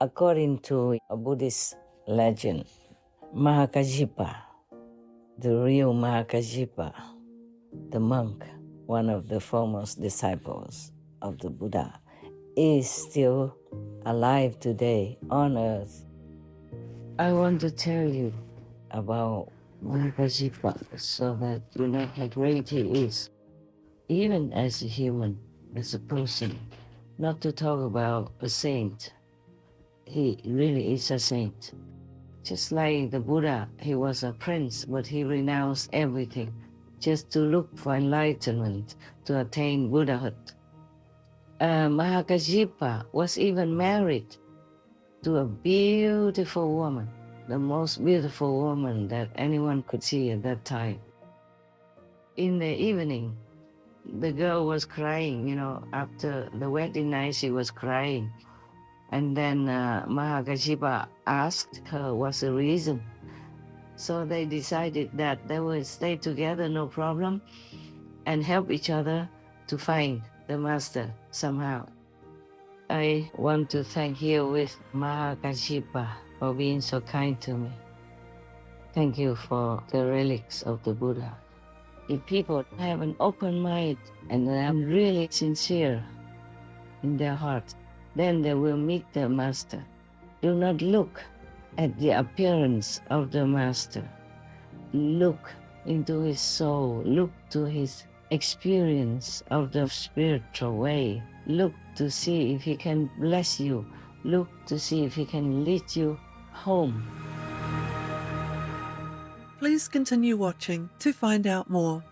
According to a Buddhist legend, Mahākāshipa, the real Mahākāshipa, the monk, one of the foremost disciples of the Buddha, is still alive today on earth. I want to tell you about Mahākāshipa so that you know how great he is, even as a human, as a person, not to talk about a saint. He really is a saint. Just like the Buddha, he was a prince, but he renounced everything just to look for enlightenment, to attain Buddhahood. Mahākāshipa was even married to a beautiful woman, the most beautiful woman that anyone could see at that time. In the evening, the girl was crying, after the wedding night, she was crying. And then Mahākāshipa asked her what's the reason. So they decided that they would stay together, no problem, and help each other to find the master somehow. I want to thank you with Mahākāshipa for being so kind to me. Thank you for the relics of the Buddha. If people have an open mind and they are really sincere in their heart, then they will meet the master. Do not look at the appearance of the master. Look into his soul. Look to his experience of the spiritual way. Look to see if he can bless you. Look to see if he can lead you home. Please continue watching to find out more.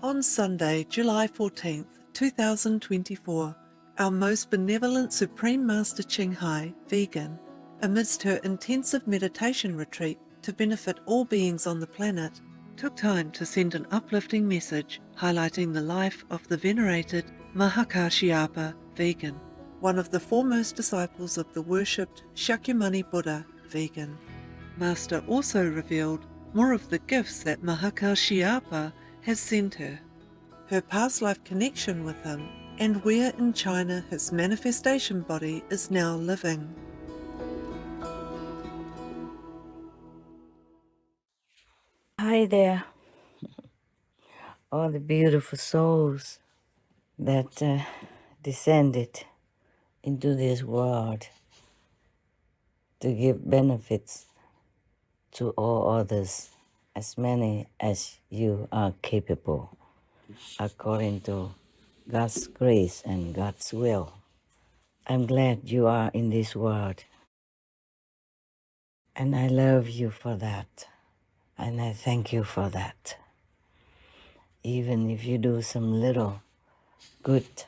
On Sunday, July 14th, 2024, our most benevolent Supreme Master Ching Hai, vegan, amidst her intensive meditation retreat to benefit all beings on the planet, took time to send an uplifting message highlighting the life of the venerated Mahākāshipa, vegan, one of the foremost disciples of the worshipped Shakyamuni Buddha, vegan. Master also revealed more of the gifts that Mahākāshipa has sent her, her past life connection with him, and where in China his manifestation body is now living. Hi there, all the beautiful souls that descended into this world to give benefits to all others, as many as you are capable, according to God's grace and God's will. I'm glad you are in this world, and I love you for that, and I thank you for that. Even if you do some little good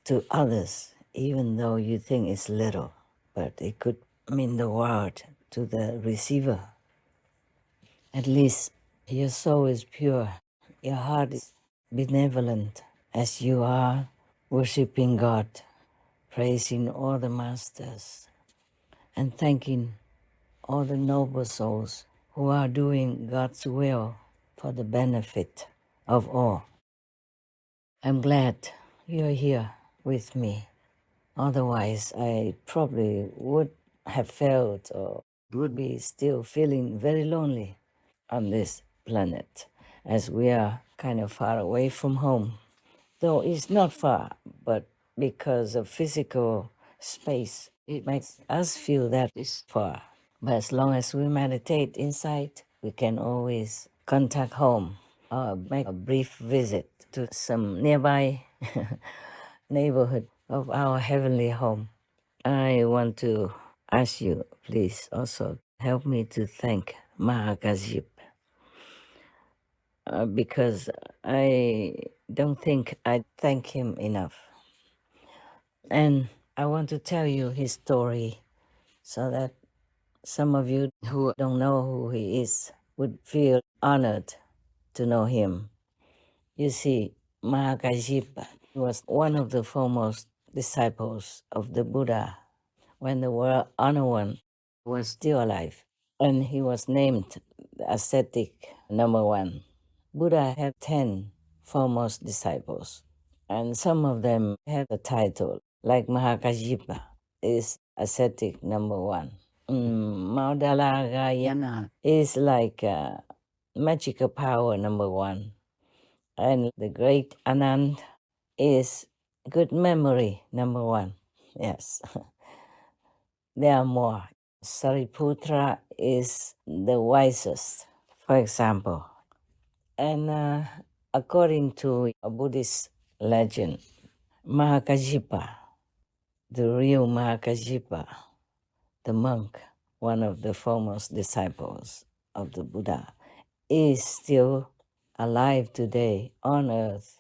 to others, even though you think it's little, but it could mean the world to the receiver. At least your soul is pure, your heart is benevolent, as you are worshiping God, praising all the masters, and thanking all the noble souls who are doing God's will for the benefit of all. I'm glad you're here with me. Otherwise, I probably would have felt or would be still feeling very lonely on this planet, as we are kind of far away from home. Though it's not far, but because of physical space, it makes us feel that it's far. But as long as we meditate inside, we can always contact home or make a brief visit to some nearby neighborhood of our heavenly home. I want to ask you, please also help me to thank Mahākāshipa, because I don't think I thank him enough. And I want to tell you his story so that some of you who don't know who he is would feel honored to know him. You see, Mahākāshipa was one of the foremost disciples of the Buddha when the world honored one was still alive, and he was named the ascetic number 1. Buddha had 10 foremost disciples. And some of them had a title, like Mahakajhipa is ascetic number 1. Maudalagayana is like magical power number 1. And the great Anand is good memory number 1. Yes. There are more. Sariputra is the wisest, for example. And according to a Buddhist legend, Mahakajhipa, the real Mahakajhipa, the monk, one of the foremost disciples of the Buddha, is still alive today on earth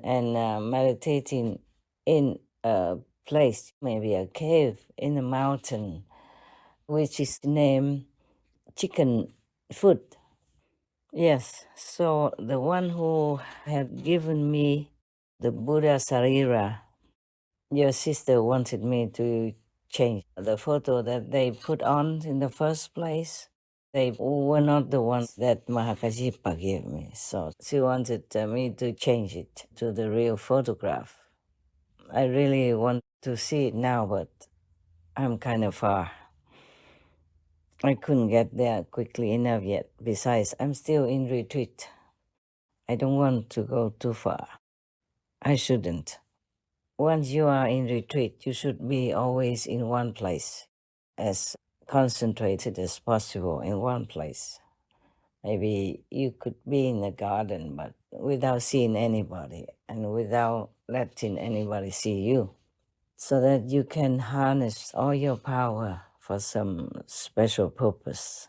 and meditating in a place, maybe a cave in a mountain, which is named Chicken Foot. Yes, so the one who had given me the Buddha Sarira, your sister wanted me to change the photo that they put on in the first place. They were not the ones that Mahakajhipa gave me, so she wanted me to change it to the real photograph. I really want to see it now, but I'm kind of far. I couldn't get there quickly enough yet. Besides, I'm still in retreat. I don't want to go too far. I shouldn't. Once you are in retreat, you should be always in one place, as concentrated as possible in one place. Maybe you could be in the garden, but without seeing anybody and without letting anybody see you, so that you can harness all your power for some special purpose.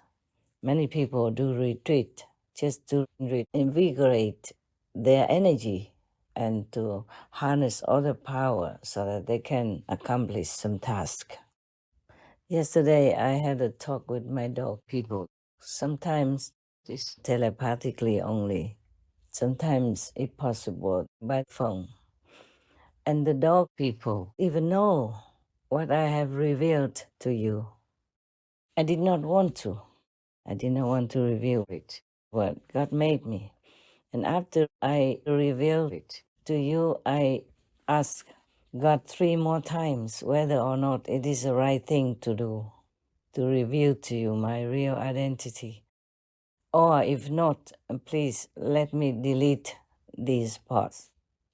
Many people do retreat just to invigorate their energy and to harness all the power so that they can accomplish some task. Yesterday, I had a talk with my dog people. Sometimes it's telepathically only. Sometimes, if possible, by phone. And the dog people even know what I have revealed to you. I did not want to. I did not want to reveal it, what God made me. And after I revealed it to you, I asked God 3 more times whether or not it is the right thing to do, to reveal to you my real identity. Or if not, please let me delete these parts,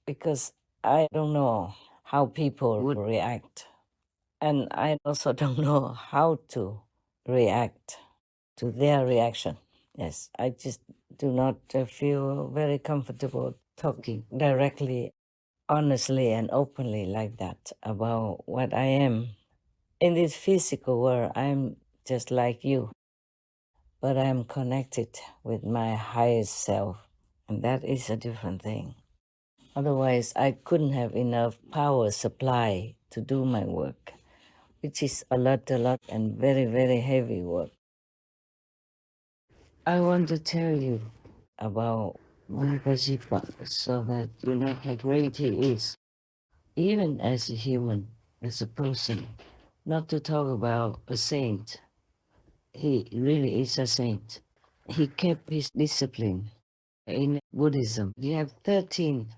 because I don't know how people would react. And I also don't know how to react to their reaction. Yes, I just do not feel very comfortable talking directly, honestly, and openly like that about what I am. In this physical world, I'm just like you, but I'm connected with my highest self, and that is a different thing. Otherwise, I couldn't have enough power supply to do my work, which is a lot, and very, very heavy work. I want to tell you about Mahakajhipa so that you know how great he is, even as a human, as a person. Not to talk about a saint. He really is a saint. He kept his discipline. In Buddhism, you have 13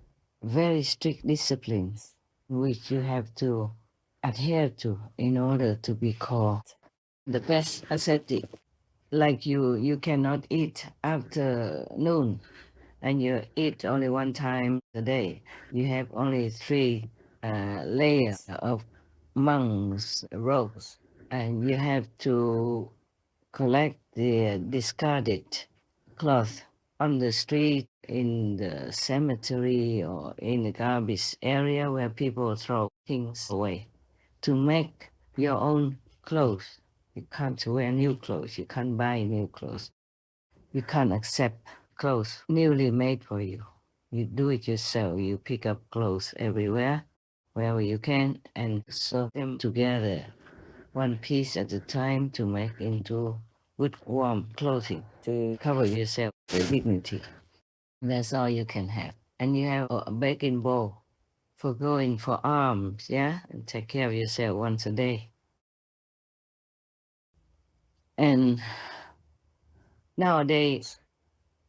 very strict disciplines which you have to adhere to in order to be called the best ascetic. Like you cannot eat after noon, and you eat only 1 time a day. You have only 3 layers of monks' robes, and you have to collect the discarded cloth on the street, in the cemetery, or in the garbage area where people throw things away, to make your own clothes. You can't wear new clothes. You can't buy new clothes. You can't accept clothes newly made for you. You do it yourself. You pick up clothes everywhere, wherever you can, and sew them together, one piece at a time, to make into good warm clothing to cover yourself with dignity. That's all you can have. And you have a baking bowl for going for alms, yeah? And take care of yourself once a day. And nowadays,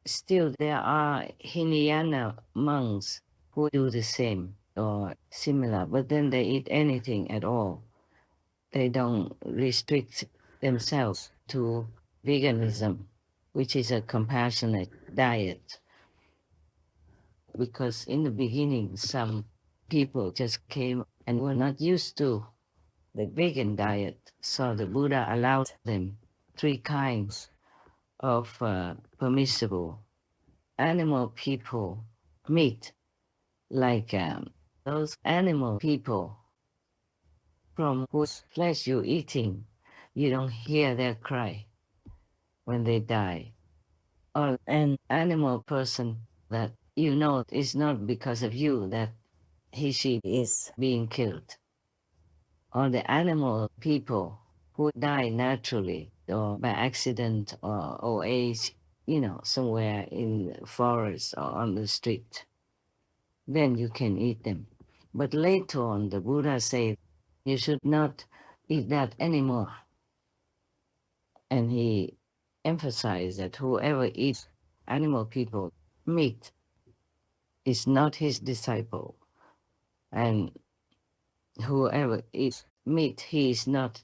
still there are Hinayana monks who do the same or similar, but then they eat anything at all. They don't restrict themselves to veganism, which is a compassionate diet. Because in the beginning, some people just came and were not used to the vegan diet. So the Buddha allowed them 3 kinds of permissible animal people meat, like those animal people from whose flesh you're eating, you don't hear their cry when they die. Or an animal person that you know it's not because of you that she is being killed. Or the animal people who die naturally or by accident or old age, somewhere in the forest or on the street. Then you can eat them. But later on, the Buddha said, you should not eat that anymore. And he emphasized that whoever eats animal people meat is not his disciple. And whoever eats meat, he is not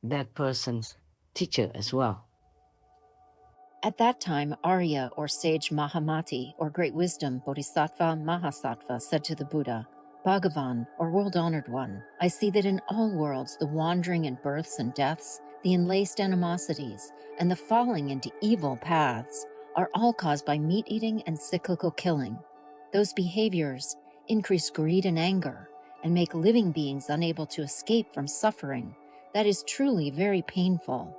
that person's teacher as well. At that time, Arya, or sage Mahamati, or great wisdom Bodhisattva Mahasattva, said to the Buddha, Bhagavan, or world-honored one, I see that in all worlds the wandering and births and deaths, the enlaced animosities, and the falling into evil paths are all caused by meat-eating and cyclical killing. Those behaviors increase greed and anger, and make living beings unable to escape from suffering. That is truly very painful.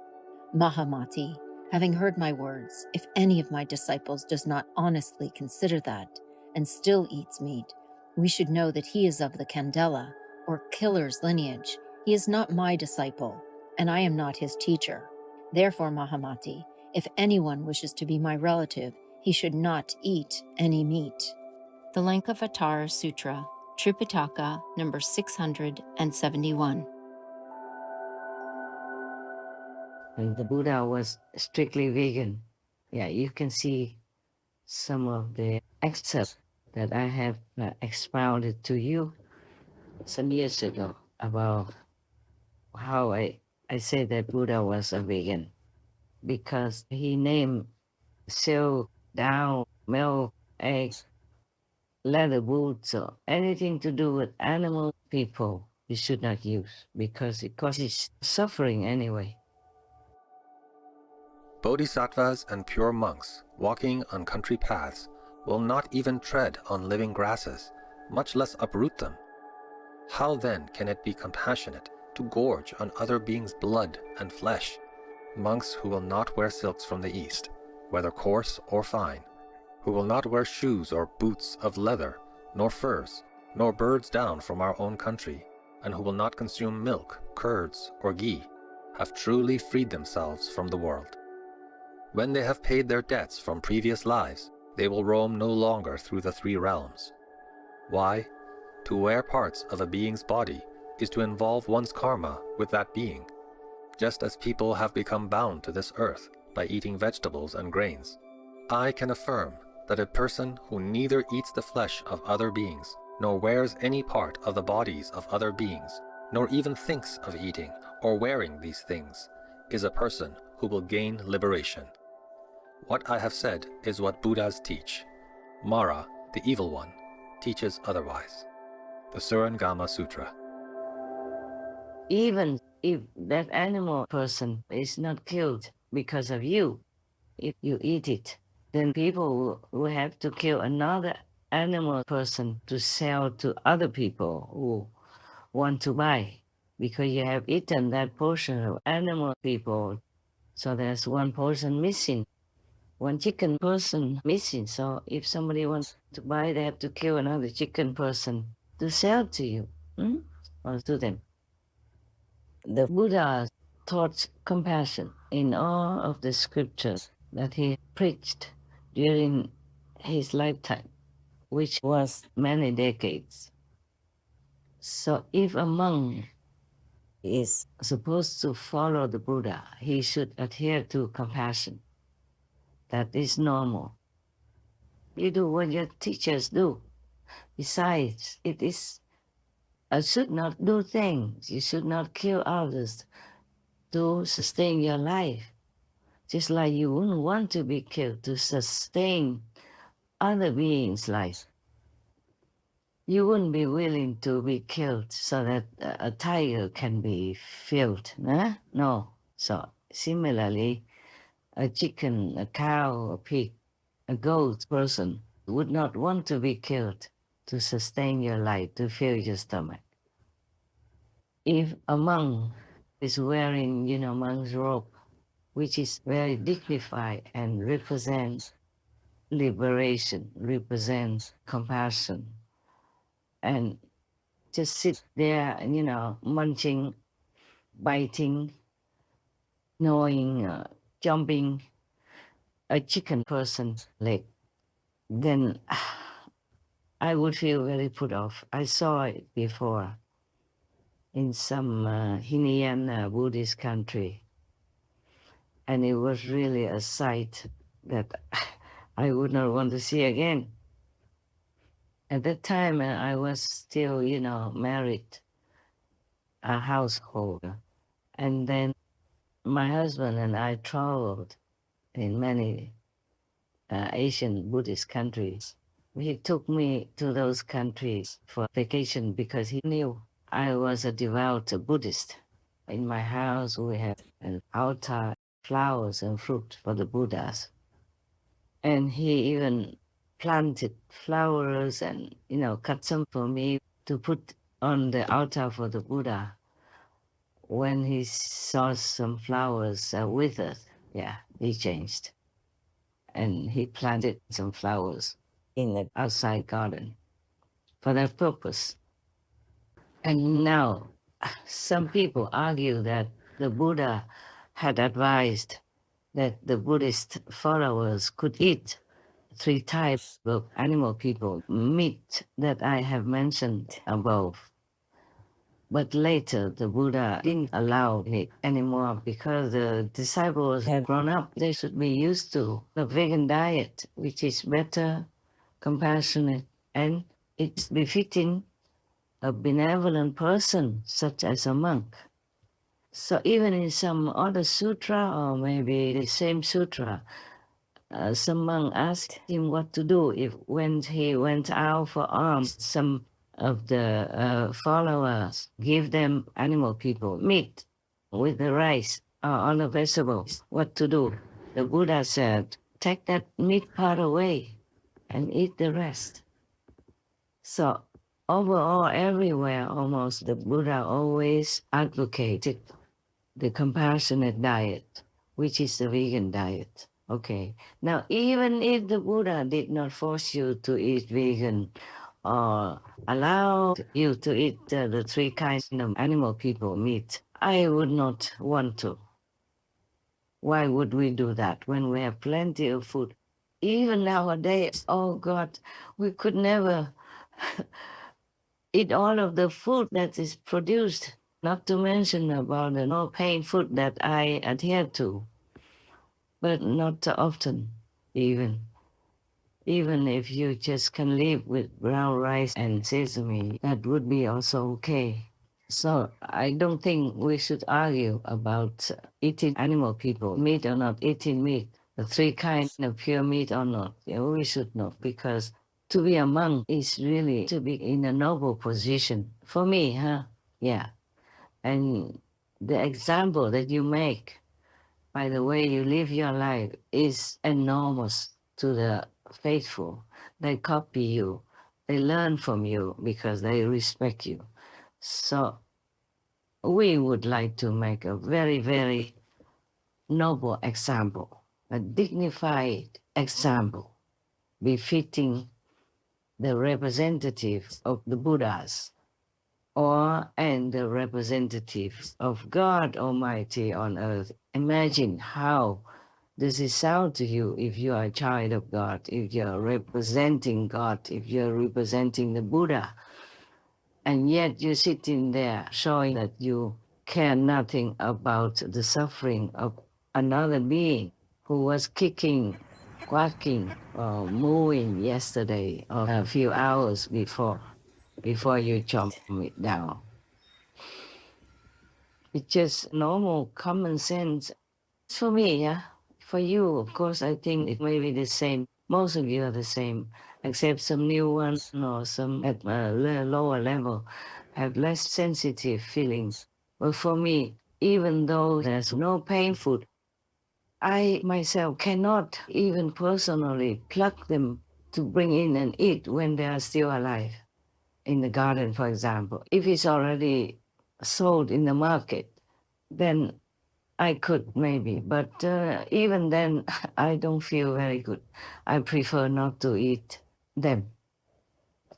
Mahamati, having heard my words, if any of my disciples does not honestly consider that, and still eats meat, we should know that he is of the Candela, or killer's lineage. He is not my disciple, and I am not his teacher. Therefore, Mahamati, if anyone wishes to be my relative, he should not eat any meat. The Lankavatara Sutra, Tripitaka, number 671. And the Buddha was strictly vegan. Yeah, you can see some of the excerpts that I have expounded to you some years ago about how I said that Buddha was a vegan, because he named silk, down, milk, eggs, leather boots, or anything to do with animal people you should not use, because it causes suffering anyway. Bodhisattvas and pure monks walking on country paths will not even tread on living grasses, much less uproot them. How then can it be compassionate to gorge on other beings' blood and flesh? Monks who will not wear silks from the East, whether coarse or fine, who will not wear shoes or boots of leather, nor furs, nor birds down from our own country, and who will not consume milk, curds, or ghee, have truly freed themselves from the world. When they have paid their debts from previous lives, they will roam no longer through the 3 realms. Why? To wear parts of a being's body is to involve one's karma with that being, just as people have become bound to this earth by eating vegetables and grains. I can affirm that a person who neither eats the flesh of other beings, nor wears any part of the bodies of other beings, nor even thinks of eating or wearing these things, is a person who will gain liberation. What I have said is what Buddhas teach. Mara, the evil one, teaches otherwise. The Surangama Sutra. Even if that animal person is not killed because of you, if you eat it, then people will have to kill another animal person to sell to other people who want to buy, because you have eaten that portion of animal people. So there's one person missing, one chicken person missing. So if somebody wants to buy, they have to kill another chicken person to sell to you, or to them. The Buddha taught compassion in all of the scriptures that he preached during his lifetime, which was many decades. So if a monk is supposed to follow the Buddha, he should adhere to compassion. That is normal. You do what your teachers do. Besides, it is, should not do things. You should not kill others to sustain your life. Just like you wouldn't want to be killed to sustain other beings' life. You wouldn't be willing to be killed so that a tiger can be filled, huh? No. So similarly, a chicken, a cow, a pig, a goat person would not want to be killed to sustain your life, to fill your stomach. If a monk is wearing, monk's robe, which is very dignified and represents liberation, represents compassion, and just sit there, munching, biting, gnawing, jumping a chicken person's leg, then I would feel very put off. I saw it before in some Hinayana Buddhist country, and it was really a sight that I would not want to see again. At that time, I was still, married, a householder. And then my husband and I traveled in many Asian Buddhist countries. He took me to those countries for vacation because he knew I was a devout Buddhist. In my house, we had an altar, flowers and fruit for the Buddhas. And he even planted flowers and, cut some for me to put on the altar for the Buddha. When he saw some flowers withered, he changed. And he planted some flowers in the outside garden for that purpose. And now, some people argue that the Buddha had advised that the Buddhist followers could eat 3 types of animal people, meat that I have mentioned above. But later, the Buddha didn't allow it anymore because the disciples had grown up. They should be used to the vegan diet, which is better, compassionate, and it's befitting a benevolent person, such as a monk. So even in some other sutra, or maybe the same sutra, some monk asked him what to do if when he went out for alms, some of the followers give them animal people meat with the rice or other vegetables, what to do? The Buddha said, take that meat part away and eat the rest. So overall, everywhere almost, the Buddha always advocated the compassionate diet, which is the vegan diet. Okay. Now, even if the Buddha did not force you to eat vegan or allow you to eat the 3 kinds of animal people meat, I would not want to. Why would we do that when we have plenty of food? Even nowadays, oh God, we could never eat all of the food that is produced, not to mention about the no-pain food that I adhere to. But not often, even if you just can live with brown rice and sesame, that would be also okay. So I don't think we should argue about eating animal people, meat or not eating meat, the 3 kinds of pure meat or not. We should not, because to be a monk is really to be in a noble position. For me, huh? Yeah. And the example that you make by the way you live your life is enormous to the faithful. They copy you. They learn from you because they respect you. So we would like to make a very, very noble example, a dignified example, befitting the representatives of the Buddhas and the representatives of God Almighty on earth. Imagine how this is sound to you if you are a child of God, if you're representing God, if you're representing the Buddha, and yet you're sitting there showing that you care nothing about the suffering of another being who was kicking quacking or mooing yesterday or a few hours before you chop it down. It's just normal common sense. For me, yeah. For you, of course, I think it may be the same. Most of you are the same, except some new ones or some at a lower level have less sensitive feelings. But for me, even though there's no pain food, I myself cannot even personally pluck them to bring in and eat when they are still alive. In the garden, for example. If it's already sold in the market, then I could maybe, but even then I don't feel very good. I prefer not to eat them.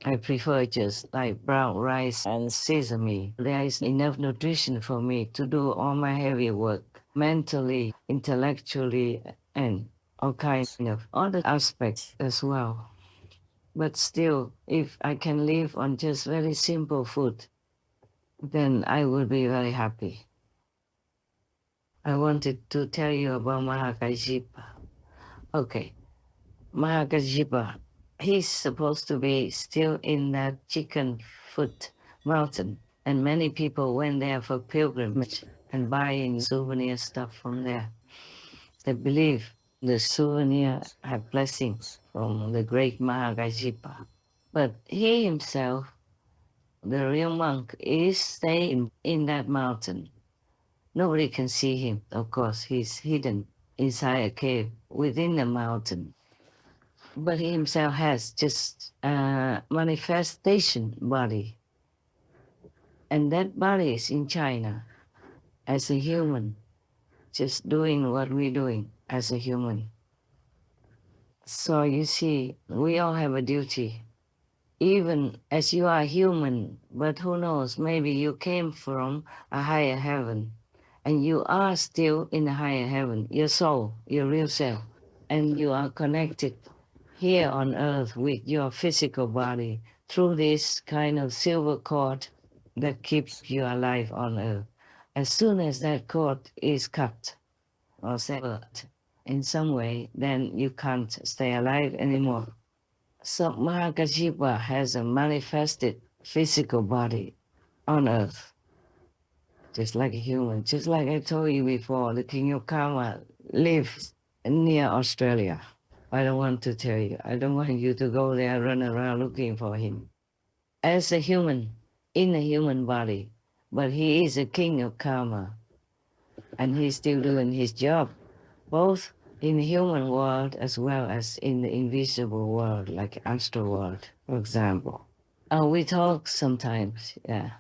I prefer just like brown rice and sesame. There is enough nutrition for me to do all my heavy work, mentally, intellectually, and all kinds of other aspects as well. But still, if I can live on just very simple food, then I will be very happy. I wanted to tell you about Mahakajhipa. Okay, Mahakajhipa, he's supposed to be still in that chicken foot mountain, and many people went there for pilgrimage and buying souvenir stuff from there. They believe the souvenir have blessings from the great Mahakajhipa. But he himself, the real monk, is staying in that mountain. Nobody can see him, of course. He's hidden inside a cave within the mountain. But he himself has just a manifestation body. And that body is in China as a human, just doing what we're doing as a human. So you see, we all have a duty. Even as you are human, but who knows, maybe you came from a higher heaven. And you are still in the higher heaven, your soul, your real self. And you are connected here on earth with your physical body through this kind of silver cord that keeps you alive on earth. As soon as that cord is cut or severed in some way, then you can't stay alive anymore. So Mahakajhipa has a manifested physical body on earth. Just like a human. Just like I told you before, the king of karma lives near Australia. I don't want to tell you. I don't want you to go there, run around looking for him. As a human, in a human body, but he is a king of karma. And he's still doing his job, both in the human world as well as in the invisible world, like astral world, for example. We talk sometimes, yeah.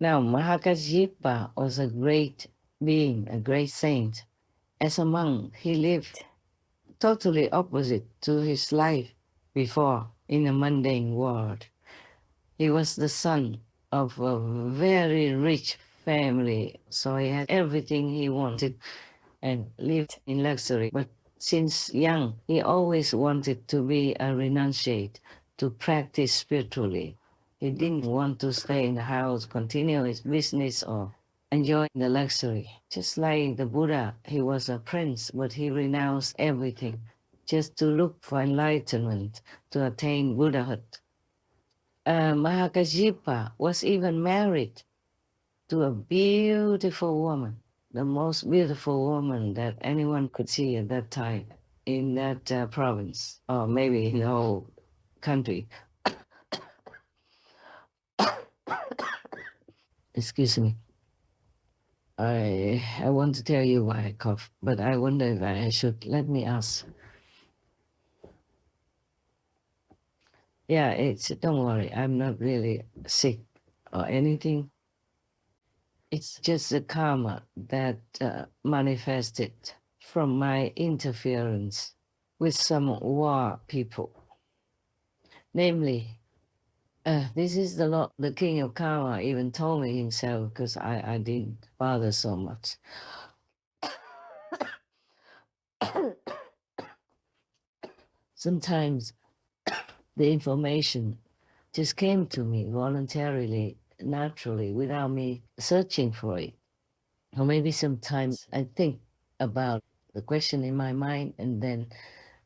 Now, Mahakajhipa was a great being, a great saint. As a monk, he lived totally opposite to his life before in the mundane world. He was the son of a very rich family, so he had everything he wanted and lived in luxury. But since young, he always wanted to be a renunciate, to practice spiritually. He didn't want to stay in the house, continue his business, or enjoy the luxury. Just like the Buddha, he was a prince, but he renounced everything just to look for enlightenment, to attain Buddhahood. Mahakajhipa was even married to a beautiful woman, the most beautiful woman that anyone could see at that time in that province, or maybe in the whole country. Excuse me. I want to tell you why I cough, but I wonder if I should. Let me ask. Yeah, don't worry, I'm not really sick or anything. It's just the karma that manifested from my interference with some war people. Namely, this is the Lord, the King of Karma even told me himself, because I didn't bother so much. Sometimes the information just came to me voluntarily, naturally, without me searching for it. Or maybe sometimes I think about the question in my mind and then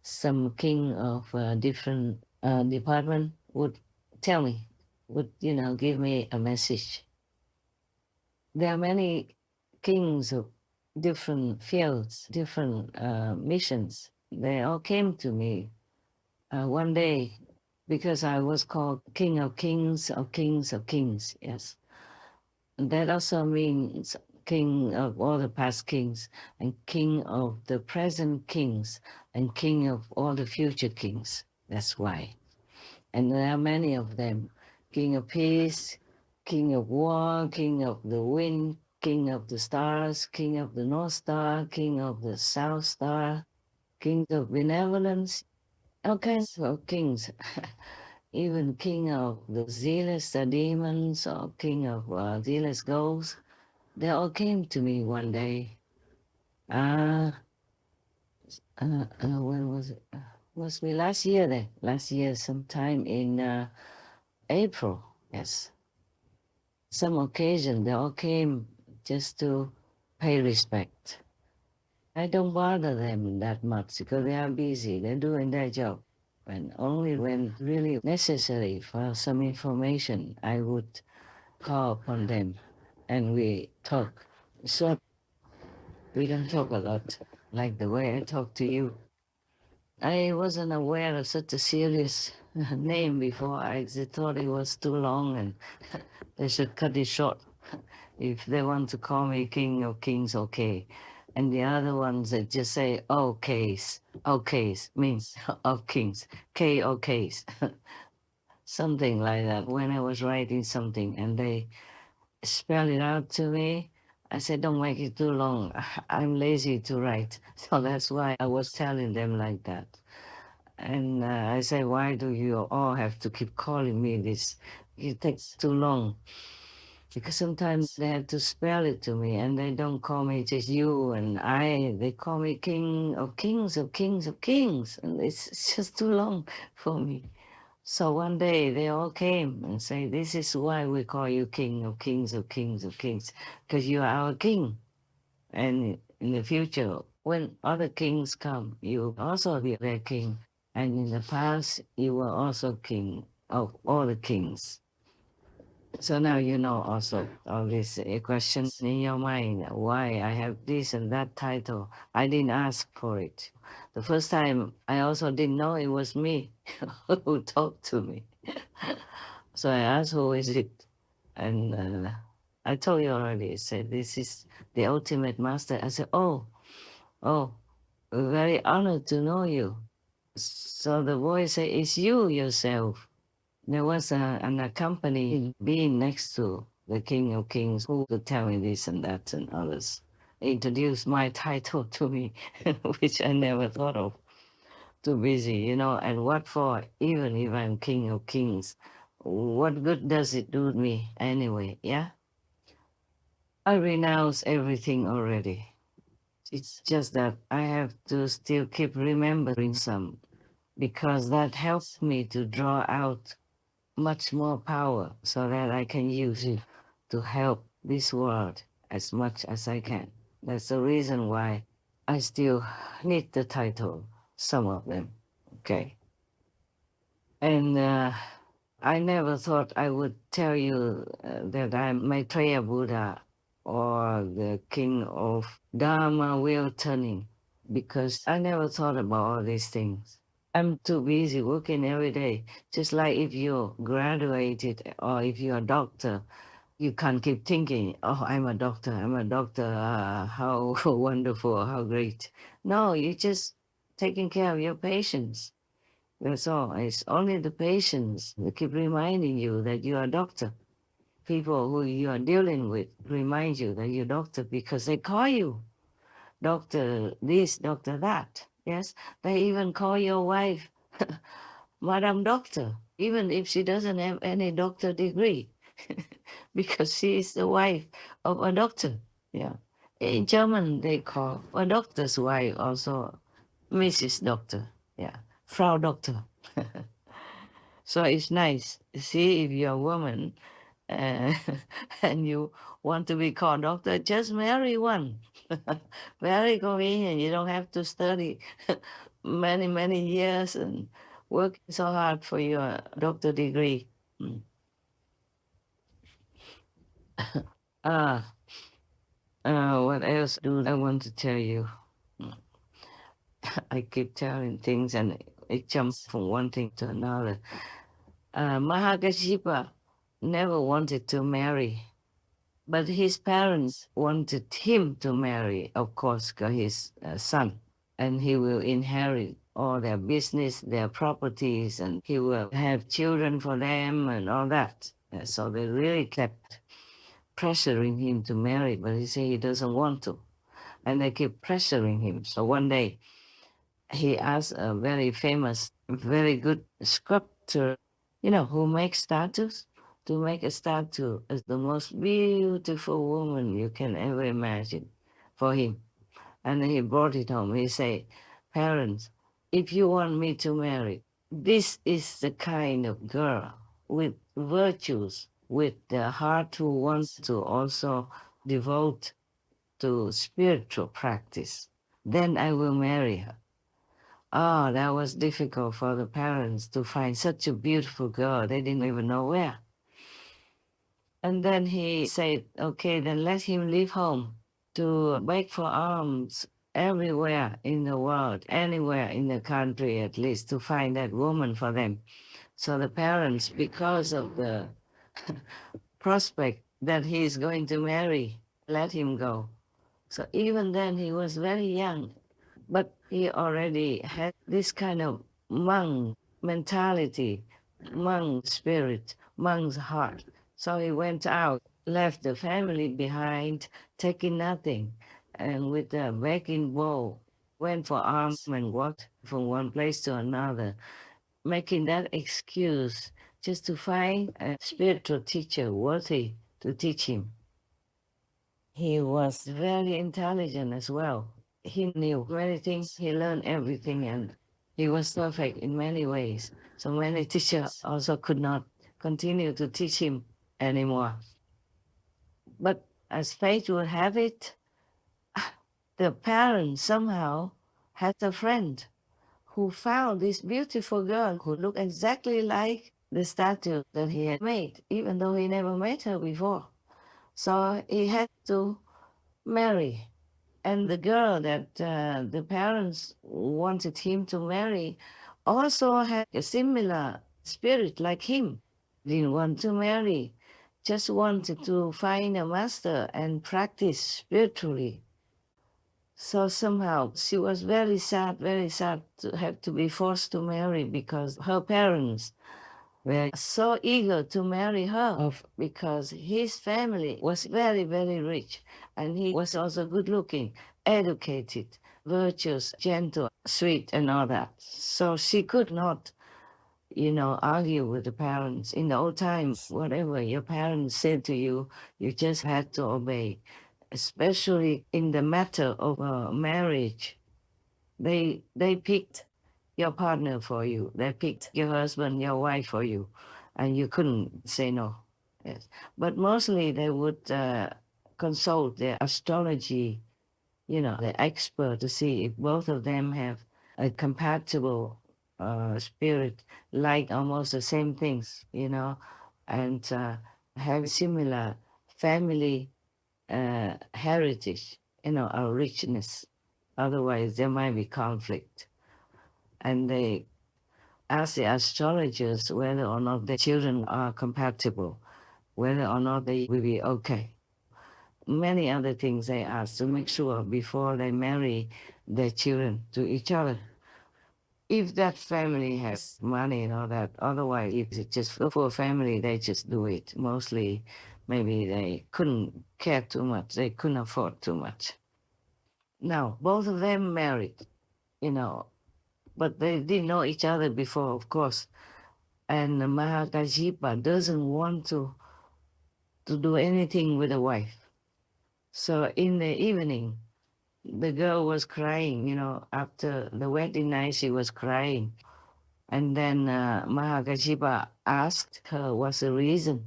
some king of different department would tell me, would give me a message. There are many kings of different fields, different missions. They all came to me one day because I was called King of Kings of Kings of Kings. Yes, and that also means King of all the past kings, and King of the present kings, and King of all the future kings. That's why. And there are many of them. King of Peace, King of War, King of the Wind, King of the Stars, King of the North Star, King of the South Star, King of Benevolence, all kinds of kings. Even King of the zealous demons, or King of zealous ghosts. They all came to me one day. When was it? Was me last year then? Last year, sometime in April, yes. Some occasion, they all came just to pay respect. I don't bother them that much because they are busy, they're doing their job. And only when really necessary for some information, I would call upon them and we talk. So we don't talk a lot, like the way I talk to you. I wasn't aware of such a serious name before. I thought it was too long and they should cut it short. If they want to call me King of Kings, okay. And the other ones that just say, okays. Okays means of kings. K-okays. Something like that. When I was writing something and they spell it out to me, I said, don't make it too long. I'm lazy to write. So that's why I was telling them like that. And I say, why do you all have to keep calling me this? It takes too long. Because sometimes they have to spell it to me and they don't call me just you and I. They call me King of Kings of Kings of Kings. And it's just too long for me. So one day they all came and say, this is why we call you King of Kings of Kings of Kings, because you are our king. And in the future, when other kings come, you will also be their king. And in the past, you were also king of all the kings. So now you know also all these questions in your mind, why I have this and that title. I didn't ask for it. The first time, I also didn't know it was me who talked to me. So I asked, who is it? And I told you already, I said, this is the ultimate master. I said, oh, we're very honored to know you. So the voice said, it's you yourself. There was an accompanying being next to the King of Kings who would tell me this and that and others. Introduced my title to me, which I never thought of. Too busy, and what for? Even if I'm King of Kings, what good does it do me anyway, yeah? I renounce everything already. It's just that I have to still keep remembering some, because that helps me to draw out much more power so that I can use it to help this world as much as I can. That's the reason why I still need the title, some of them, okay? And I never thought I would tell you that I'm Maitreya Buddha or the king of Dharma wheel turning, because I never thought about all these things. I'm too busy working every day. Just like if you're graduated or if you're a doctor, you can't keep thinking, oh, I'm a doctor, how wonderful, how great. No, you're just taking care of your patients. That's all. It's only the patients that keep reminding you that you're a doctor. People who you are dealing with remind you that you're a doctor because they call you doctor this, doctor that. Yes, they even call your wife Madam Doctor, even if she doesn't have any doctor degree, because she is the wife of a doctor. Yeah. In German, they call a doctor's wife also Mrs. Doctor. Yeah. Frau Doctor. So it's nice. See, if you're a woman uh, and you want to be called doctor, just marry one. Very convenient. You don't have to study many, many years and working so hard for your doctor degree. What else do I want to tell you? I keep telling things and it jumps from one thing to another.摩訶迦葉never wanted to marry, but his parents wanted him to marry, of course, because he's a son, and he will inherit all their business, their properties, and he will have children for them and all that. So they really kept pressuring him to marry, but he said he doesn't want to. And they keep pressuring him. So one day, he asked a very famous, very good sculptor, who makes statues, to make a statue as the most beautiful woman you can ever imagine for him. And he brought it home. He said, parents, if you want me to marry, this is the kind of girl with virtues, with the heart who wants to also devote to spiritual practice. Then I will marry her. Oh, that was difficult for the parents to find such a beautiful girl. They didn't even know where. And then he said, okay, then let him leave home to beg for alms everywhere in the world, anywhere in the country at least, to find that woman for them. So the parents, because of the prospect that he is going to marry, let him go. So even then he was very young, but he already had this kind of monk mentality, monk spirit, monk's heart. So he went out, left the family behind, taking nothing, and with a begging bowl, went for alms and walked from one place to another, making that excuse just to find a spiritual teacher worthy to teach him. He was very intelligent as well. He knew many things, he learned everything, and he was perfect in many ways. So many teachers also could not continue to teach him anymore. But as fate would have it, the parents somehow had a friend who found this beautiful girl who looked exactly like the statue that he had made, even though he never met her before. So he had to marry. And the girl that the parents wanted him to marry also had a similar spirit like him. Didn't want to marry, just wanted to find a master and practice spiritually. So somehow she was very sad to have to be forced to marry because her parents were so eager to marry her off because his family was very, very rich and he was also good looking, educated, virtuous, gentle, sweet and all that. So she could not, argue with the parents. In the old times, whatever your parents said to you, you just had to obey. Especially in the matter of marriage, they picked your partner for you. They picked your husband, your wife for you, and you couldn't say no. Yes. But mostly they would consult their astrology, the expert to see if both of them have a compatible spirit, like almost the same things, and have similar family heritage, our richness. Otherwise, there might be conflict. And they ask the astrologers whether or not the children are compatible, whether or not they will be okay. Many other things they ask to make sure before they marry their children to each other. If that family has money and all that, otherwise, if it's just a poor family, they just do it. Mostly, maybe they couldn't care too much, they couldn't afford too much. Now, both of them married, but they didn't know each other before, of course. And摩訶迦葉doesn't want to do anything with the wife. So in the evening, the girl was crying, after the wedding night, she was crying. And then摩訶迦葉asked her what's the reason.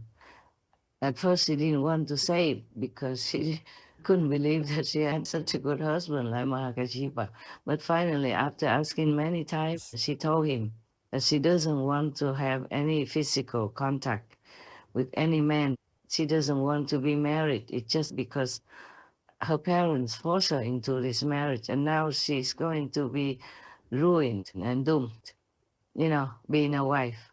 At first she didn't want to say because she couldn't believe that she had such a good husband like Mahakashipa. But finally, after asking many times, she told him that she doesn't want to have any physical contact with any man. She doesn't want to be married. It's just because her parents forced her into this marriage, and now she's going to be ruined and doomed, being a wife.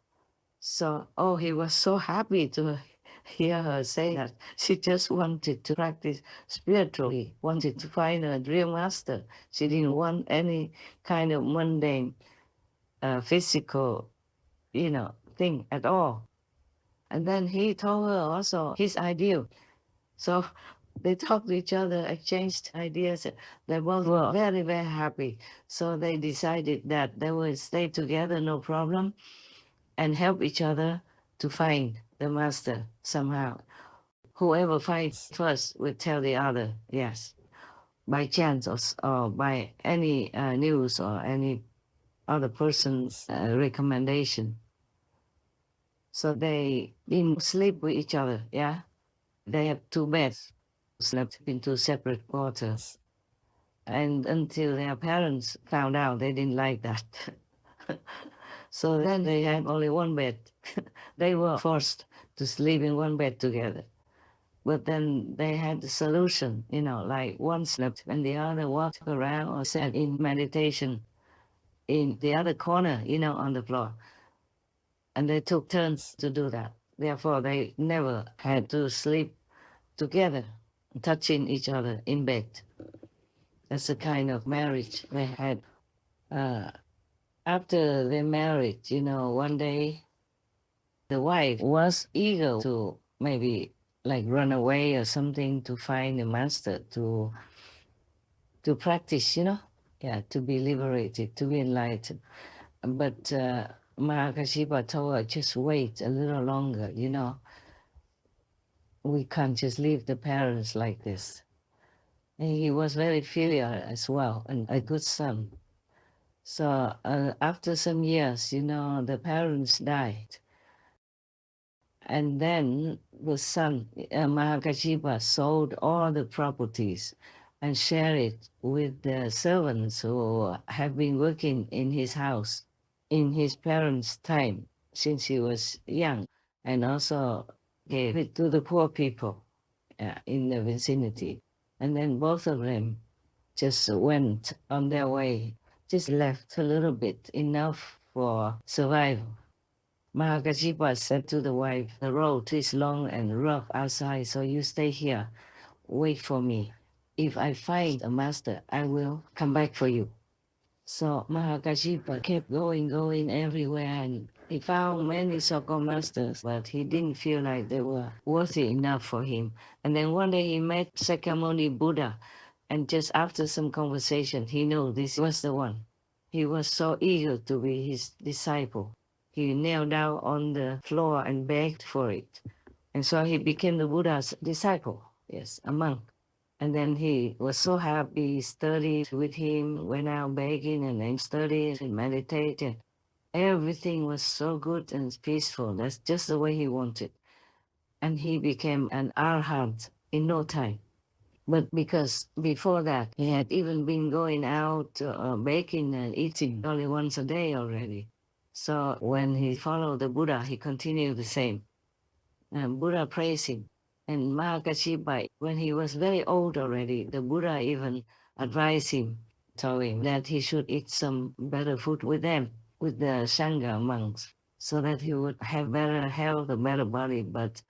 So, he was so happy to hear her say that. She just wanted to practice spiritually, wanted to find a real master. She didn't want any kind of mundane, physical, thing at all. And then he told her also his ideal. So they talked to each other, exchanged ideas. They both were very, very happy. So they decided that they would stay together, no problem, and help each other to find the master somehow. Whoever finds first will tell the other, yes, by chance or by any news or any other person's recommendation. So they didn't sleep with each other, yeah? They had 2 beds, slept in 2 separate quarters. And until their parents found out, they didn't like that. So then they had only 1 bed. They were forced to sleep in 1 bed together. But then they had the solution, like one slept and the other walked around or sat in meditation in the other corner, on the floor. And they took turns to do that. Therefore, they never had to sleep together, touching each other in bed. That's the kind of marriage they had. After they married, one day, the wife was eager to maybe like run away or something to find a master to practice, to be liberated, to be enlightened. But Mahakashipa told her, just wait a little longer, We can't just leave the parents like this. And he was very filial as well, and a good son. So after some years, the parents died. And then the son, Mahakashipa, sold all the properties and shared it with the servants who have been working in his house in his parents' time since he was young, and also gave it to the poor people in the vicinity. And then both of them just went on their way, just left a little bit, enough for survival. Mahakashipa said to the wife, the road is long and rough outside, so you stay here, wait for me. If I find a master, I will come back for you. So Mahakashipa kept going everywhere, and he found many so-called masters, but he didn't feel like they were worthy enough for him. And then one day he met Sakyamuni Buddha, and just after some conversation, he knew this was the one. He was so eager to be his disciple. He knelt down on the floor and begged for it. And so he became the Buddha's disciple, yes, a monk. And then he was so happy, studied with him, went out begging and then studied and meditated. Everything was so good and peaceful. That's just the way he wanted. And he became an arhat in no time. But because before that, he had even been going out baking and eating only once a day already. So when he followed the Buddha, he continued the same. And Buddha praised him. And Mahakashipa, when he was very old already, the Buddha even advised him, told him that he should eat some better food with them, with the Sangha monks, so that he would have better health, a better body. But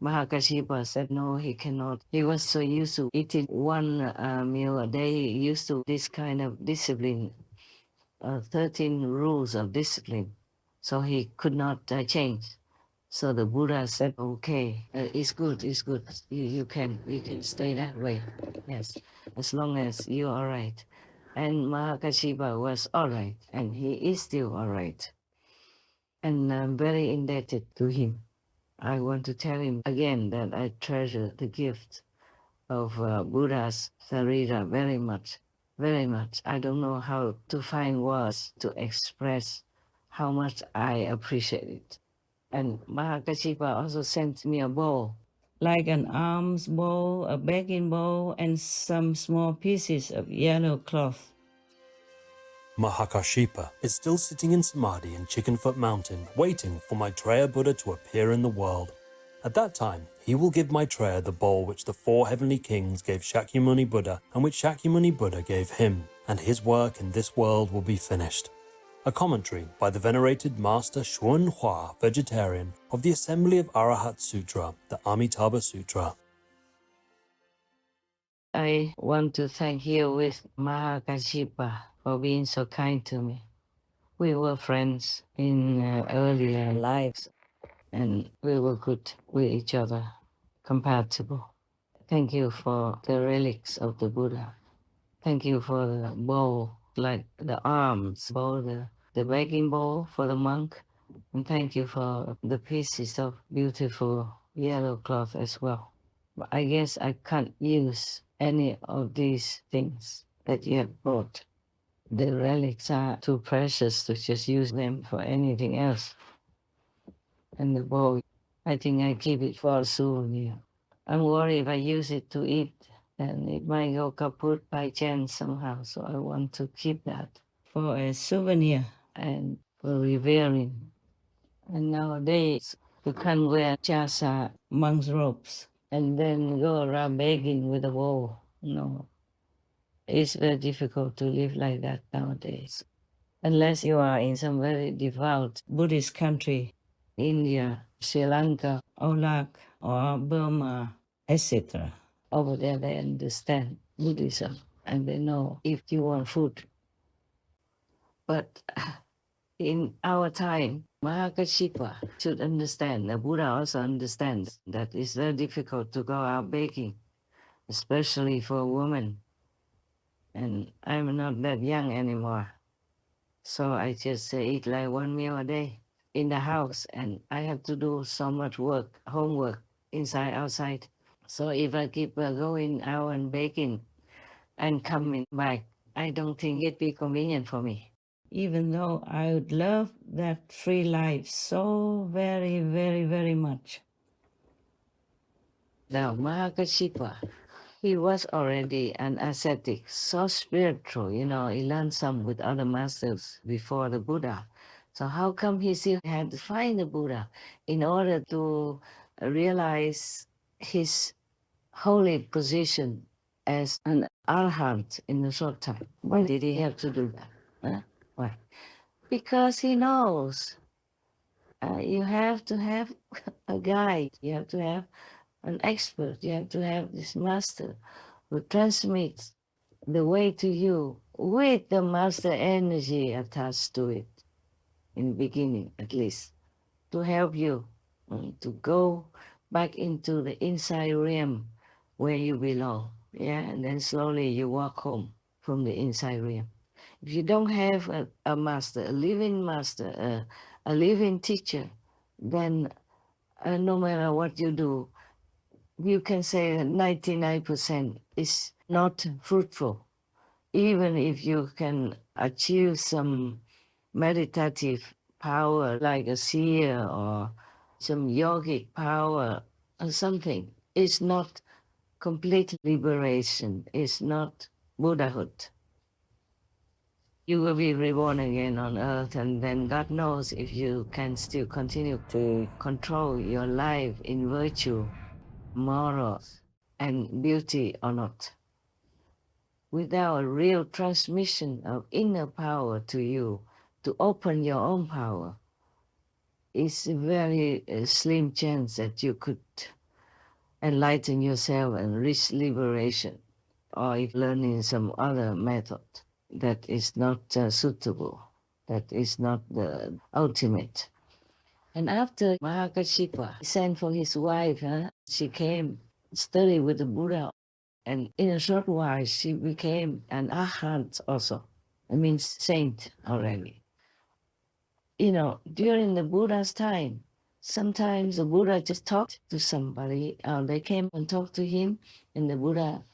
Mahakashipa said no, he cannot. He was so used to eating 1 meal a day, used to this kind of discipline, 13 rules of discipline. So he could not change. So the Buddha said, okay, it's good. You can stay that way. Yes, as long as you're all right. And Mahakashipa was all right, and he is still all right. And I'm very indebted to him. I want to tell him again that I treasure the gift of Buddha's Sarira very much, very much. I don't know how to find words to express how much I appreciate it. And Mahakashipa also sent me a bowl, like an alms bowl, a begging bowl, and some small pieces of yellow cloth. Mahakashipa is still sitting in Samadhi in Chickenfoot Mountain, waiting for Maitreya Buddha to appear in the world. At that time, he will give Maitreya the bowl which the 4 heavenly kings gave Shakyamuni Buddha and which Shakyamuni Buddha gave him, and his work in this world will be finished. A commentary by the venerated Master Xuan Hua, vegetarian, of the Assembly of Arahat Sutra, the Amitabha Sutra. I want to thank you with Mahakashipa for being so kind to me. We were friends in earlier lives, and we were good with each other, compatible. Thank you for the relics of the Buddha. Thank you for the bowl, like the arms bowl, the begging bowl for the monk. And thank you for the pieces of beautiful yellow cloth as well. But I guess I can't use any of these things that you have brought. The relics are too precious to just use them for anything else. And the bowl, I think I keep it for a souvenir. I'm worried if I use it to eat, then it might go kaput by chance somehow. So I want to keep that for a souvenir and for revering. And nowadays, you can't wear chasa, monk's robes, and then go around begging with a bowl. No, it's very difficult to live like that nowadays. Unless you are in some very devout Buddhist country, India, Sri Lanka, Iraq, or Burma, etc. Over there, they understand Buddhism, and they know if you want food. But in our time, Mahakashipa should understand, the Buddha also understands that it's very difficult to go out begging, especially for a woman. And I'm not that young anymore. So I just eat like 1 meal a day in the house, and I have to do so much work, homework, inside, outside. So if I keep going out and baking and coming back, I don't think it'd be convenient for me. Even though I would love that free life so very, very, very much. Now, Mahakashipa, he was already an ascetic, so spiritual, he learned some with other masters before the Buddha. So how come he still had to find the Buddha in order to realize his holy position as an arhat in a short time? Why did he have to do that? Huh? Why? Because he knows you have to have a guide, you have to have an expert, you have to have this master who transmits the way to you with the master energy attached to it, in the beginning at least, to help you to go back into the inside realm where you belong. Yeah, and then slowly you walk home from the inside realm. If you don't have a master, a living master, a living teacher, then no matter what you do, you can say that 99% is not fruitful. Even if you can achieve some meditative power like a seer or some yogic power or something, it's not complete liberation, it's not Buddhahood. You will be reborn again on earth, and then God knows if you can still continue to control your life in virtue, morals, and beauty or not. Without a real transmission of inner power to you, to open your own power, it's a very slim chance that you could enlighten yourself and reach liberation, or if learning some other method that is not suitable, that is not the ultimate. And after Mahakashipa sent for his wife, she came study with the Buddha, and in a short while she became an arhat also. It means saint already. During the Buddha's time, sometimes the Buddha just talked to somebody, they came and talked to him, and the Buddha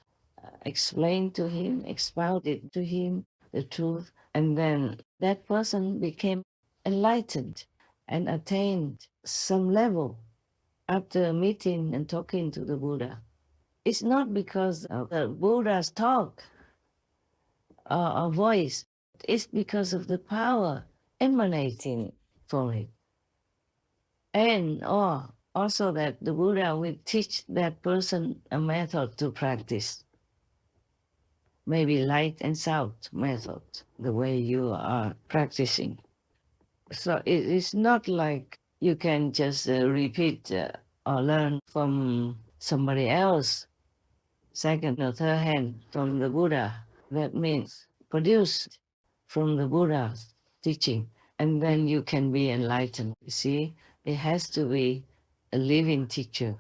explained to him, expounded to him the truth, and then that person became enlightened and attained some level after meeting and talking to the Buddha. It's not because of the Buddha's talk or voice. It's because of the power emanating from it. And also that the Buddha will teach that person a method to practice. Maybe light and sound method, the way you are practicing. So it's not like you can just repeat or learn from somebody else, second or third hand from the Buddha. That means produced from the Buddha's teaching, and then you can be enlightened. You see, it has to be a living teacher.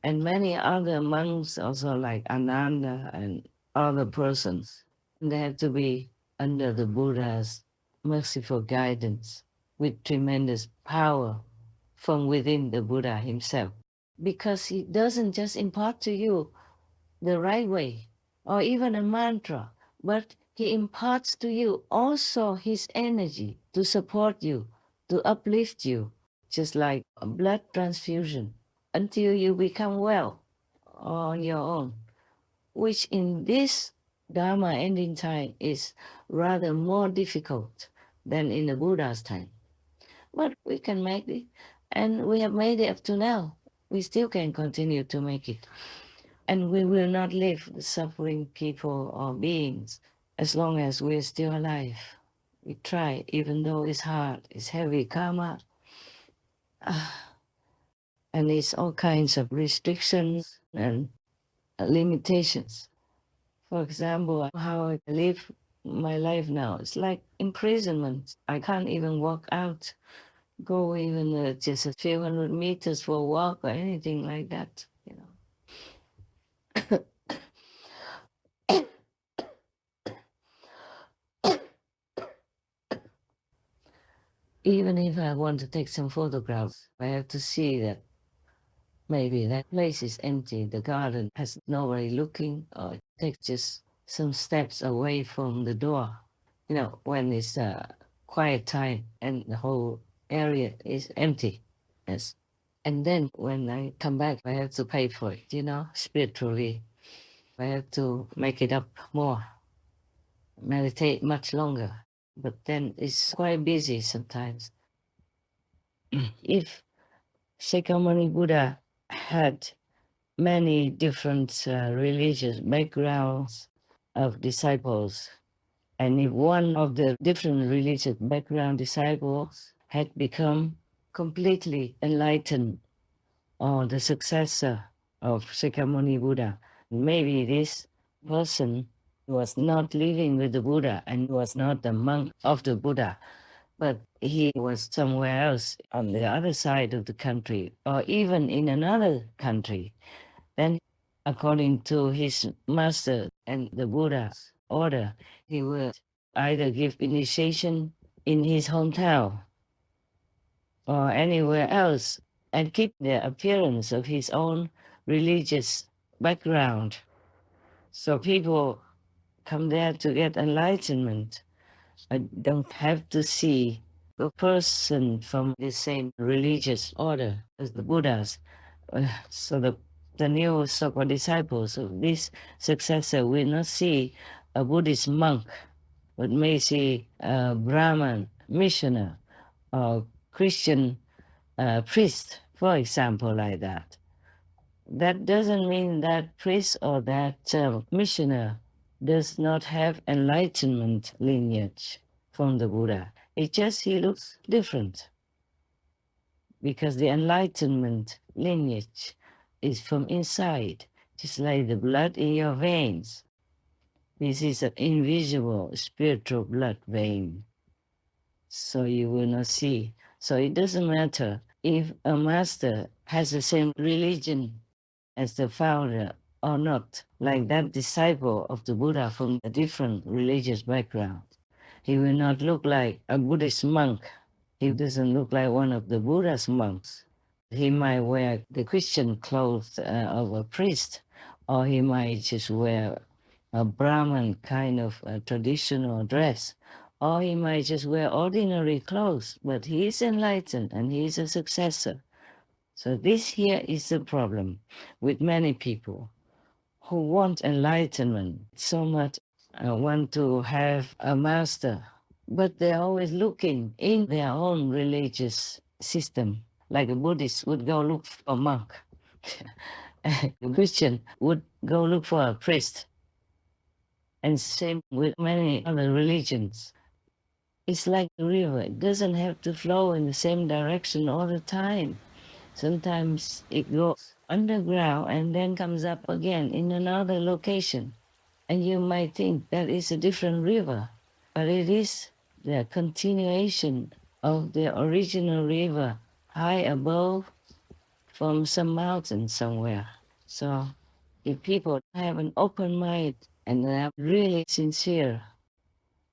And many other monks also, like Ananda and other persons, they have to be under the Buddha's merciful guidance with tremendous power from within the Buddha himself. Because he doesn't just impart to you the right way or even a mantra, but he imparts to you also his energy to support you, to uplift you, just like a blood transfusion, until you become well on your own, which in this Dharma ending time is rather more difficult than in the Buddha's time. But we can make it, and we have made it up to now. We still can continue to make it. And we will not leave the suffering people or beings as long as we're still alive. We try, even though it's hard, it's heavy karma, and it's all kinds of restrictions and limitations. For example, how I live my life now, it's like imprisonment. I can't even walk out, go even just a few hundred meters for a walk or anything like that, you know. Even if I want to take some photographs, I have to see that maybe that place is empty, the garden has nobody looking, or take just some steps away from the door. You know, when it's a quiet time and the whole area is empty. Yes. And then when I come back, I have to pay for it, you know, spiritually. I have to make it up more, meditate much longer. But then it's quite busy sometimes. If Shakyamuni Buddha had many different religious backgrounds of disciples, and if one of the different religious background disciples had become completely enlightened, or the successor of Shakyamuni Buddha, maybe this person was not living with the Buddha and was not the monk of the Buddha, but he was somewhere else on the other side of the country, or even in another country. Then, according to his master and the Buddha's order, he would either give initiation in his hometown or anywhere else and keep the appearance of his own religious background. So people come there to get enlightenment. I don't have to see a person from the same religious order as the Buddhas. So the new so-called disciples of this successor will not see a Buddhist monk, but may see a Brahman missioner or Christian priest, for example, like that. That doesn't mean that priest or that missioner does not have enlightenment lineage from the Buddha. It's just he looks different, because the enlightenment lineage is from inside, just like the blood in your veins. This is an invisible spiritual blood vein, so you will not see. So it doesn't matter if a master has the same religion as the founder or not, like that disciple of the Buddha from a different religious background. He will not look like a Buddhist monk. He doesn't look like one of the Buddha's monks. He might wear the Christian clothes of a priest, or he might just wear a Brahmin kind of traditional dress, or he might just wear ordinary clothes, but he is enlightened and he is a successor. So this here is the problem with many people who want enlightenment so much, want to have a master, but they're always looking in their own religious system. Like a Buddhist would go look for a monk. A Christian would go look for a priest. And same with many other religions. It's like a river. It doesn't have to flow in the same direction all the time. Sometimes it goes underground and then comes up again in another location. And you might think that is a different river, but it is the continuation of the original river high above from some mountain somewhere. So if people have an open mind and they are really sincere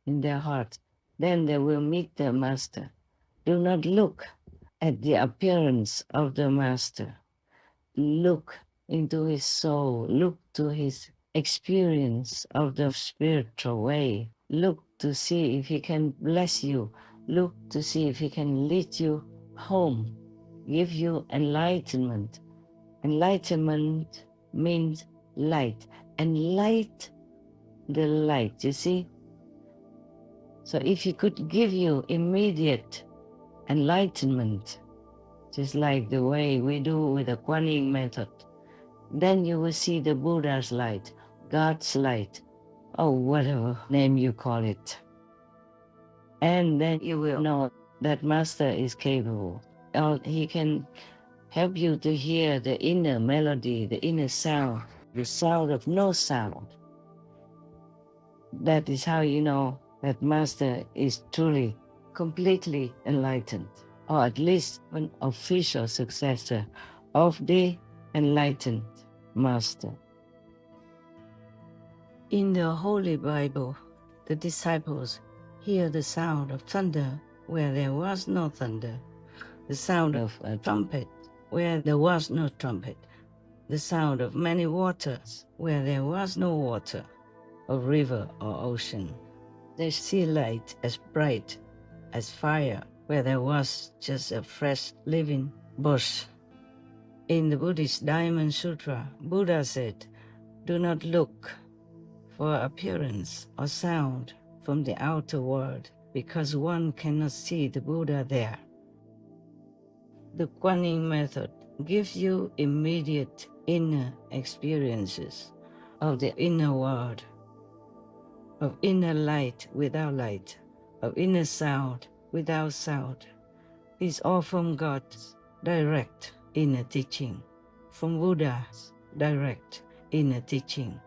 in their heart, then they will meet their master. Do not look at the appearance of the master. Look into his soul. Look to his experience of the spiritual way. Look to see if he can bless you. Look to see if he can lead you home, give you enlightenment. Enlightenment means light, and light the light, you see? So if he could give you immediate enlightenment, just like the way we do with the Kuan Yin method, then you will see the Buddha's light, God's light, or whatever name you call it. And then you will know that Master is capable, or he can help you to hear the inner melody, the inner sound, the sound of no sound. That is how you know that Master is truly, completely enlightened, or at least an official successor of the enlightened Master. In the Holy Bible, the disciples hear the sound of thunder where there was no thunder, the sound of a trumpet where there was no trumpet, the sound of many waters where there was no water, of river or ocean. They see light as bright as fire where there was just a fresh living bush. In the Buddhist Diamond Sutra, Buddha said, "Do not look for appearance or sound from the outer world, because one cannot see the Buddha there." The Kuan Yin method gives you immediate inner experiences of the inner world, of inner light without light, of inner sound without sound. It's all from God's direct inner teaching, from Buddha's direct inner teaching.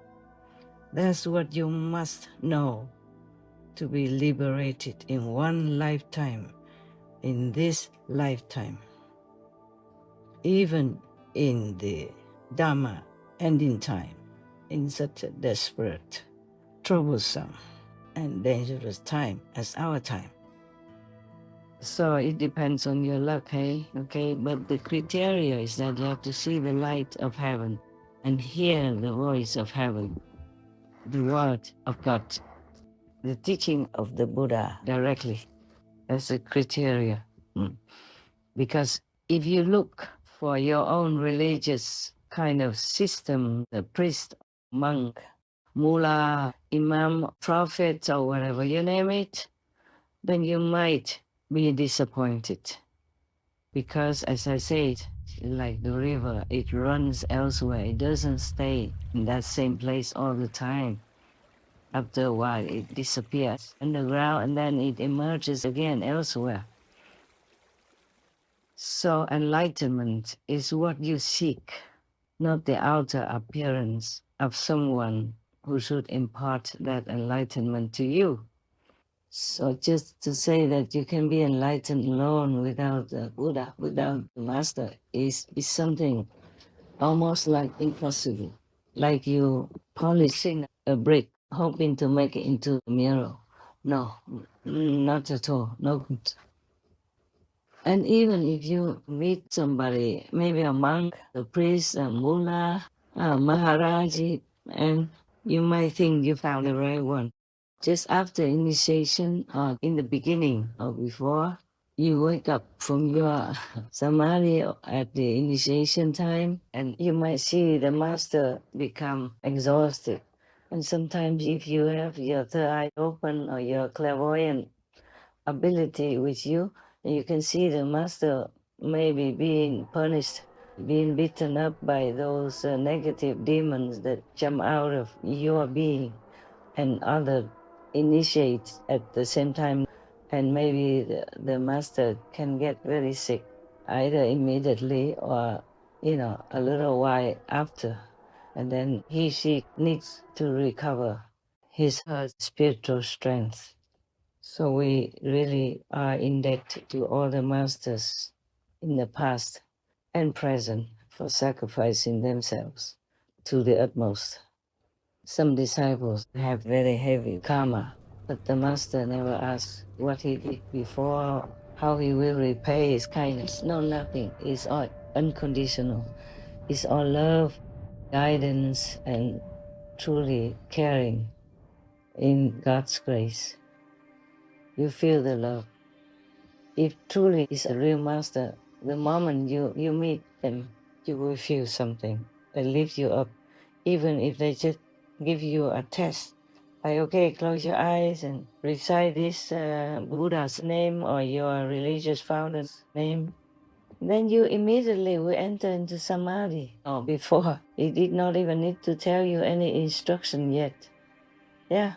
That's what you must know to be liberated in one lifetime, in this lifetime. Even in the Dhamma ending time, in such a desperate, troublesome, and dangerous time as our time. So it depends on your luck, hey? Okay, but the criteria is that you have to see the light of heaven and hear the voice of heaven, the word of God, the teaching of the Buddha directly. That's the criteria. Because if you look for your own religious kind of system, the priest, monk, mullah, imam, prophet, or whatever you name it, then you might be disappointed. Because as I said, like the river, it runs elsewhere. It doesn't stay in that same place all the time. After a while, it disappears underground and then it emerges again elsewhere. So enlightenment is what you seek, not the outer appearance of someone who should impart that enlightenment to you. So just to say that you can be enlightened alone without the Buddha, without the Master, is something almost like impossible. Like you polishing a brick, hoping to make it into a mirror. No, not at all, no good. And even if you meet somebody, maybe a monk, a priest, a mullah, a maharaji, and you might think you found the right one. Just after initiation or in the beginning or before, You wake up from your samadhi at the initiation time, and you might see the master become exhausted. And sometimes if you have your third eye open or your clairvoyant ability with you, you can see the master maybe being punished, being beaten up by those negative demons that jump out of your being, and other initiates at the same time. And maybe the master can get very sick, either immediately or, a little while after. And then she needs to recover her spiritual strength. So we really are in debt to all the masters in the past and present for sacrificing themselves to the utmost. Some disciples have very heavy karma, but the master never asks what he did before, how he will repay his kindness. No, nothing. It's all unconditional. It's all love, guidance, and truly caring in God's grace. You feel the love. If truly is a real master, the moment you meet them, you will feel something that lifts you up, even if they just give you a test. Like, okay, close your eyes and recite this Buddha's name or your religious founder's name. Then you immediately will enter into samadhi. Or before, it did not even need to tell you any instruction yet. Yeah,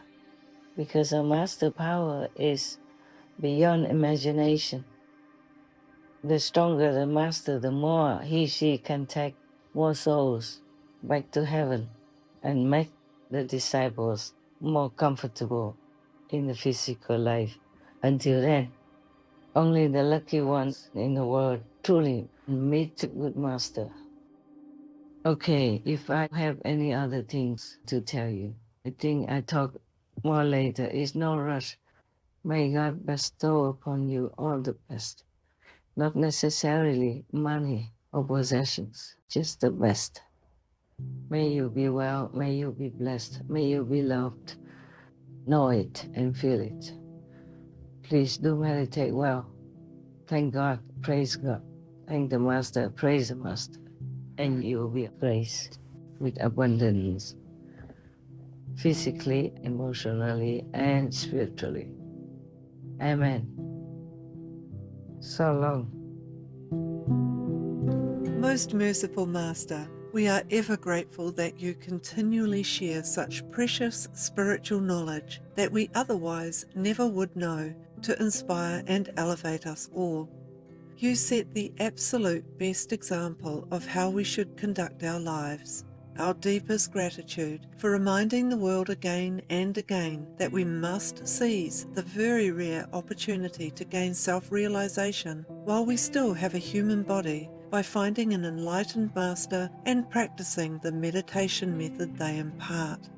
because our master power is beyond imagination. The stronger the master, the more she can take more souls back to heaven and make the disciples more comfortable in the physical life. Until then, only the lucky ones in the world truly meet the good master. Okay, if I have any other things to tell you, I think I talk more later. It's no rush. May God bestow upon you all the best. Not necessarily money or possessions, just the best. May you be well, may you be blessed, may you be loved. Know it and feel it. Please do meditate well. Thank God, praise God. Thank the Master, praise the Master. And you will be graced with abundance, physically, emotionally, and spiritually. Amen. So long. Most merciful Master, we are ever grateful that you continually share such precious spiritual knowledge that we otherwise never would know to inspire and elevate us all. You set the absolute best example of how we should conduct our lives. Our deepest gratitude for reminding the world again and again that we must seize the very rare opportunity to gain self-realization while we still have a human body by finding an enlightened master and practicing the meditation method they impart.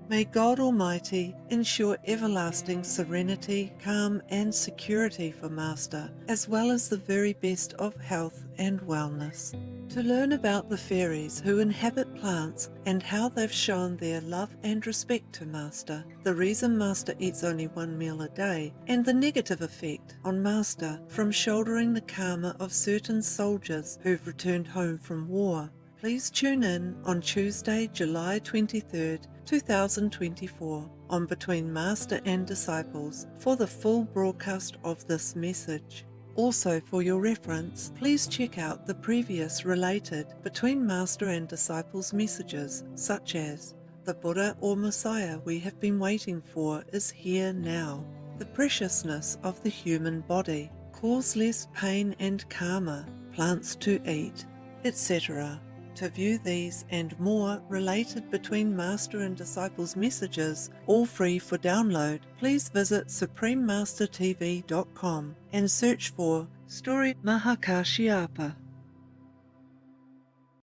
May God Almighty ensure everlasting serenity, calm and security for Master, as well as the very best of health and wellness. To learn about the fairies who inhabit plants and how they've shown their love and respect to Master, the reason Master eats only one meal a day, and the negative effect on Master from shouldering the karma of certain soldiers who've returned home from war, please tune in on Tuesday, July 23rd, 2024 on Between Master and Disciples for the full broadcast of this message. Also, for your reference, please check out the previous related Between Master and Disciples messages, such as the Buddha or Messiah we have been waiting for is here now, the preciousness of the human body, cause less pain and karma, plants to eat, etc. To view these and more related Between Master and Disciples messages, all free for download, please visit suprememastertv.com and search for Story摩訶迦葉.